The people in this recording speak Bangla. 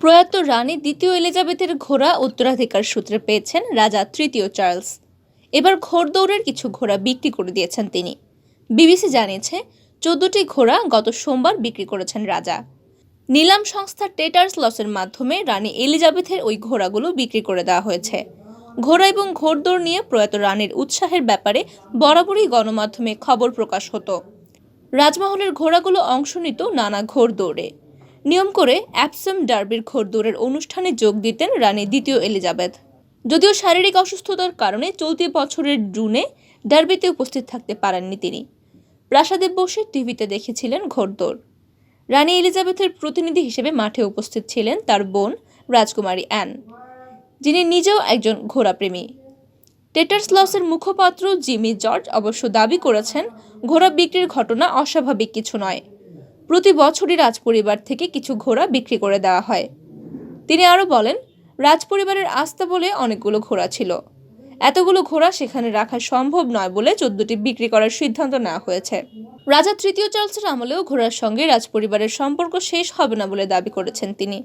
প্রয়াত রানী দ্বিতীয় এলিজাবেথের ঘোড়া উত্তরাধিকার সূত্রে পেয়েছেন রাজা তৃতীয় চার্লস। এবার ঘোড়দৌড়ের কিছু ঘোড়া বিক্রি করে দিয়েছেন তিনি। বিবিসি জানিয়েছে 14টি ঘোড়া গত সোমবার বিক্রি করেছেন রাজা। নিলাম সংস্থা টেটার্স লসের মাধ্যমে রানী এলিজাবেথের ওই ঘোড়াগুলো বিক্রি করে দেওয়া হয়েছে। ঘোড়া এবং ঘোড়দৌড় নিয়ে প্রয়াত রানীর উৎসাহের ব্যাপারে বরাবরই গণমাধ্যমে খবর প্রকাশ হতো। রাজমহলের ঘোড়াগুলো অংশ নিত নানা ঘোড়দৌড়ে। নিয়ম করে অ্যাপসম ডার্বির ঘোড়দৌড়ের অনুষ্ঠানে যোগ দিতেন রানী দ্বিতীয় এলিজাবেথ। যদিও শারীরিক অসুস্থতার কারণে চলতি বছরের জুনে ডার্বিতে উপস্থিত থাকতে পারেননি তিনি। প্রাসাদে বসে টিভিতে দেখেছিলেন ঘোড়দৌড়। রানী এলিজাবেথের প্রতিনিধি হিসেবে মাঠে উপস্থিত ছিলেন তার বোন রাজকুমারী অ্যান, যিনি নিজেও একজন ঘোড়াপ্রেমী। টেটার্স লসের মুখপাত্র জিমি জর্জ অবশ্য দাবি করেছেন ঘোড়া বিক্রির ঘটনা অস্বাভাবিক কিছু নয়। প্রতি বছরই রাজপরিবার থেকে কিছু ঘোড়া বিক্রি করে দেওয়া হয়। তিনি আরও বলেন, রাজপরিবারের আস্থা বলে অনেকগুলো ঘোড়া ছিল। এতগুলো ঘোড়া সেখানে রাখা সম্ভব নয় বলে 14টি বিক্রি করার সিদ্ধান্ত নেওয়া হয়েছে। রাজা তৃতীয় চার্লসের আমলেও ঘোড়ার সঙ্গে রাজপরিবারের সম্পর্ক শেষ হবে না বলে দাবি করেছেন তিনি।